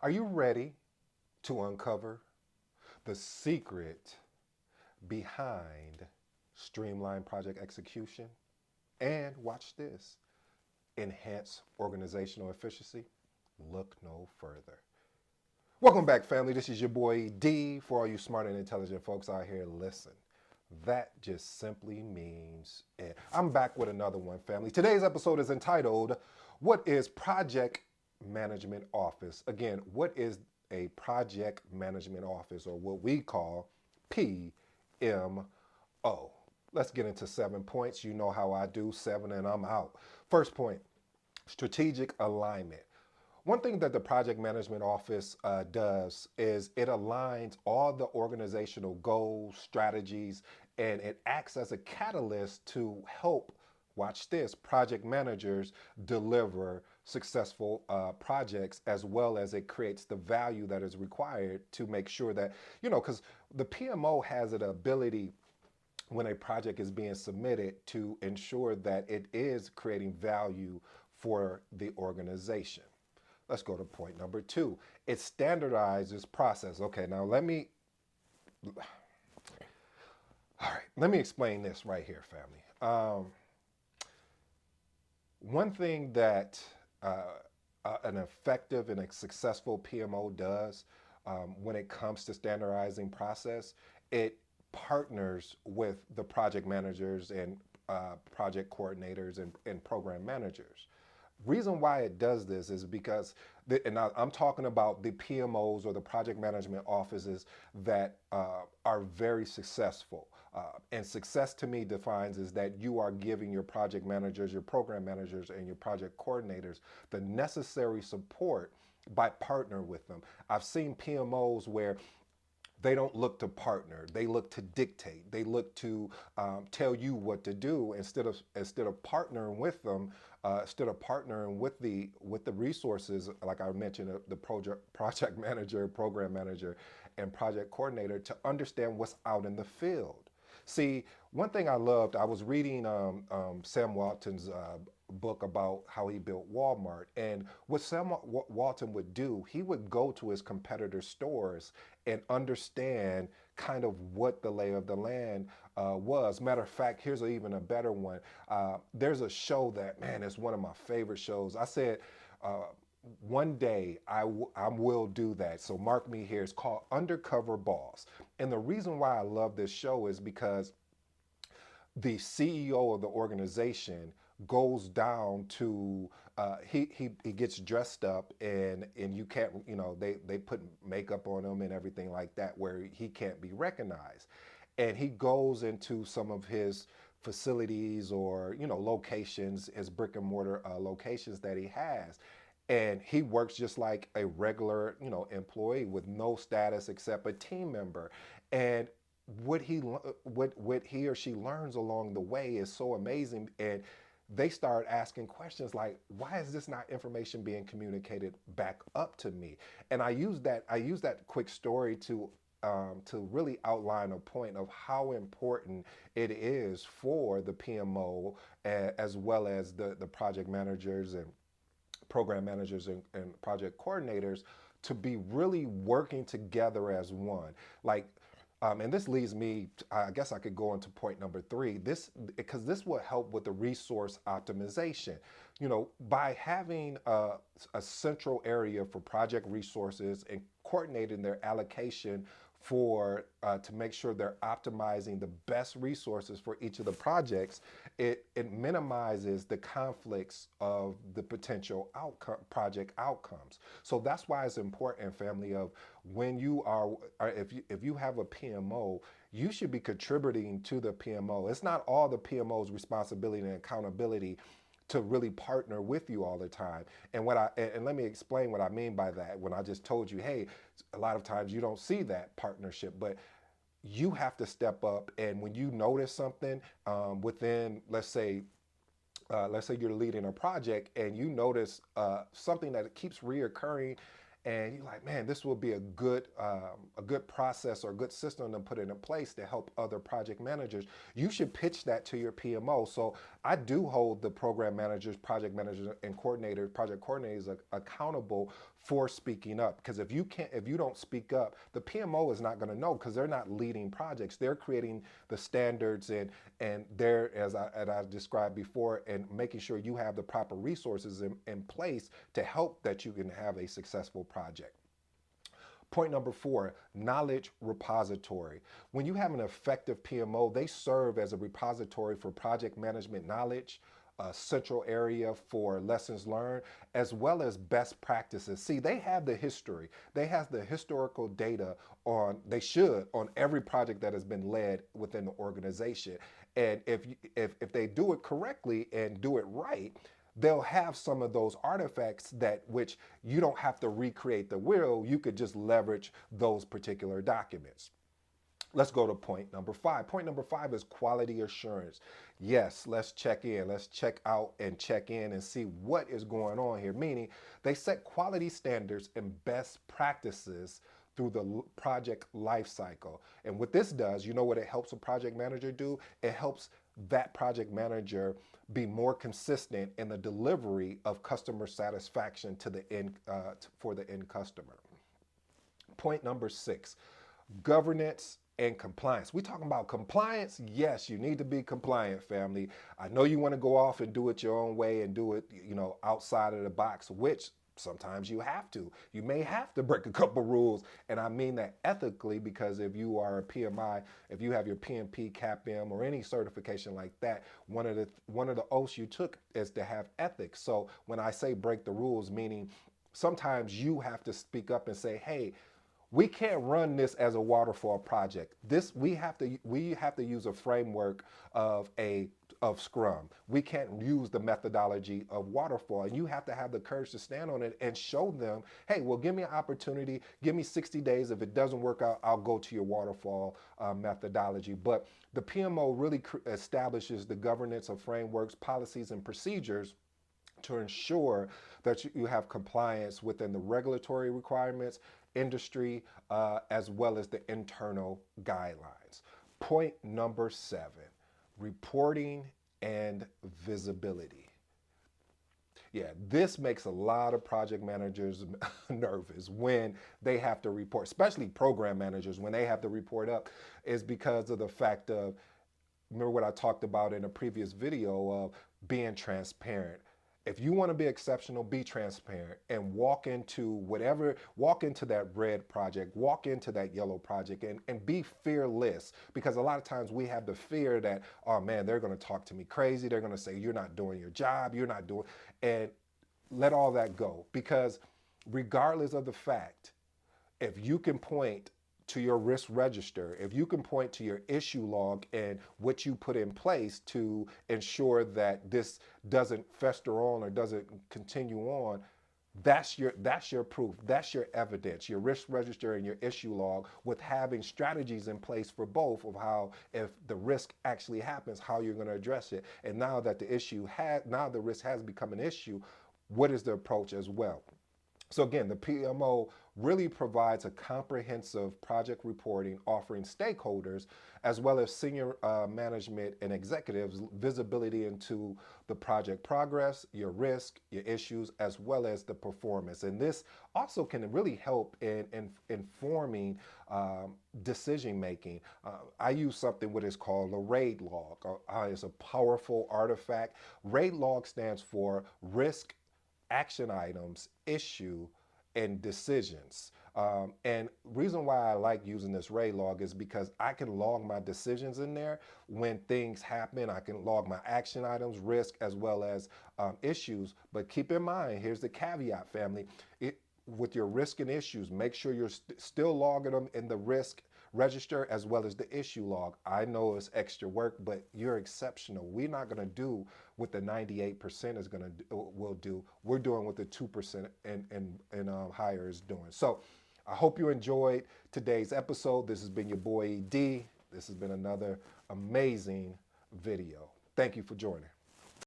Are you ready to uncover the secret behind streamlined project execution and watch this, enhance organizational efficiency? Look no further. Welcome back, family. This is your boy D. For all you smart and intelligent folks out here, listen. That just simply means it. I'm back with another one, family. Today's episode is entitled, What is Project Management Office? Again, what is a project management office, or what we call PMO? Let's get into 7 points. You know how I do, seven and I'm out. First point, strategic alignment. One thing that the project management office does is it aligns all the organizational goals, strategies, and it acts as a catalyst to help, watch this, project managers deliver successful projects, as well as it creates the value that is required to make sure that, because the PMO has an ability when a project is being submitted to ensure that it is creating value for the organization. Let's go to point number two. It standardizes process. Okay, now let me explain this right here, family. One thing that an effective and a successful PMO does when it comes to standardizing process, it partners with the project managers and project coordinators and program managers. Reason why it does this is because, and I'm talking about the PMOs or the project management offices that are very successful. And success to me defines is that you are giving your project managers, your program managers, and your project coordinators the necessary support by partnering with them. I've seen PMOs where they don't look to partner, they look to dictate, they look to tell you what to do instead of partnering with them, instead of partnering with the resources, like I mentioned, the project manager, program manager, and project coordinator, to understand what's out in the field. See, one thing I loved, I was reading Sam Walton's book about how he built Walmart. And what Sam Walton would do, he would go to his competitor stores and understand kind of what the lay of the land was. Matter of fact, here's even a better one. There's a show that, man, it's one of my favorite shows. I said, one day I will do that. So mark me here. It's called Undercover Boss. And the reason why I love this show is because the CEO of the organization goes down to he gets dressed up, and you can't, they put makeup on him and everything like that where he can't be recognized, and he goes into some of his facilities, or locations, his brick and mortar locations that he has, and he works just like a regular employee with no status except a team member. And what he or she learns along the way is so amazing, and they start asking questions like, why is this not information being communicated back up to me? And I use that quick story to really outline a point of how important it is for the PMO, as well as the project managers and program managers and project coordinators, to be really working together as one. Like, and this leads me, I guess I could go into point number three. Because this will help with the resource optimization. By having a central area for project resources and coordinating their allocation for to make sure they're optimizing the best resources for each of the projects, it minimizes the conflicts of the potential project outcomes. So that's why it's important, family, of when you are if you have a PMO, you should be contributing to the PMO. It's not all the PMO's responsibility and accountability to really partner with you all the time. And let me explain what I mean by that. When I just told you, hey, a lot of times you don't see that partnership, but you have to step up. And when you notice something within, let's say you're leading a project, and you notice something that keeps reoccurring, and you're like, man, this will be a good process or a good system to put in place to help other project managers. You should pitch that to your PMO. So I do hold the program managers, project managers, and coordinators, project coordinators accountable for speaking up. Because if you don't speak up, the PMO is not going to know, because they're not leading projects. They're creating the standards, and they're, as I described before, and making sure you have the proper resources in place to help that you can have a successful project. Point number 4, knowledge repository. When you have an effective PMO, they serve as a repository for project management knowledge, a central area for lessons learned, as well as best practices. See, they have the history. They have the historical data on, they should, on every project that has been led within the organization. And if they do it correctly and do it right, they'll have some of those artifacts that which you don't have to recreate the wheel. You could just leverage those particular documents. Let's go to point number 5. Point number 5 is quality assurance. Yes, let's check in. Let's check out and check in and see what is going on here. Meaning, they set quality standards and best practices through the project lifecycle. And what this does, you know what it helps a project manager do? It helps that project manager be more consistent in the delivery of customer satisfaction to the end for the end customer. Point number 6, governance and compliance. We talking about compliance? Yes, you need to be compliant, family. I know you want to go off and do it your own way and do it, outside of the box, which sometimes you have to. You may have to break a couple rules, and I mean that ethically, because if you are a PMI, if you have your PMP, CAPM, or any certification like that, one of the oaths you took is to have ethics. So when I say break the rules, meaning sometimes you have to speak up and say, hey, we can't run this as a waterfall project. This we have to use a framework of Scrum. We can't use the methodology of waterfall, and you have to have the courage to stand on it and show them, hey, well, give me an opportunity, give me 60 days. If it doesn't work out, I'll go to your waterfall methodology. But the PMO really establishes the governance of frameworks, policies, and procedures to ensure that you have compliance within the regulatory requirements, industry, as well as the internal guidelines. Point number 7, reporting and visibility. Yeah, this makes a lot of project managers nervous when they have to report, especially program managers when they have to report up, is because of the fact of, remember what I talked about in a previous video of being transparent. If you want to be exceptional, be transparent and walk into that red project, walk into that yellow project, and be fearless. Because a lot of times we have the fear that, oh man, they're going to talk to me crazy. They're going to say, you're not doing your job. You're not doing, and let all that go. Because regardless of the fact, if you can point to your risk register, if you can point to your issue log and what you put in place to ensure that this doesn't fester on or doesn't continue on, that's your proof, that's your evidence, your risk register and your issue log, with having strategies in place for both of how, if the risk actually happens, how you're going to address it. And now that the risk has become an issue, what is the approach as well? So again, the PMO really provides a comprehensive project reporting, offering stakeholders as well as senior management and executives visibility into the project progress, your risk, your issues, as well as the performance. And this also can really help in informing decision making. I use something what is called a RAID log. It's a powerful artifact. RAID log stands for risk, action items, issue, and decisions. And reason why I like using this RAID log is because I can log my decisions in there when things happen. I can log my action items, risk, as well as issues. But keep in mind, here's the caveat, family. With your risk and issues, make sure you're still logging them in the risk register as well as the issue log. I know it's extra work, but you're exceptional. We're not going to do what the 98% is going to will do. We're doing what the 2% and higher is doing. So I hope you enjoyed today's episode. This has been your boy ED. This has been another amazing video. Thank you for joining.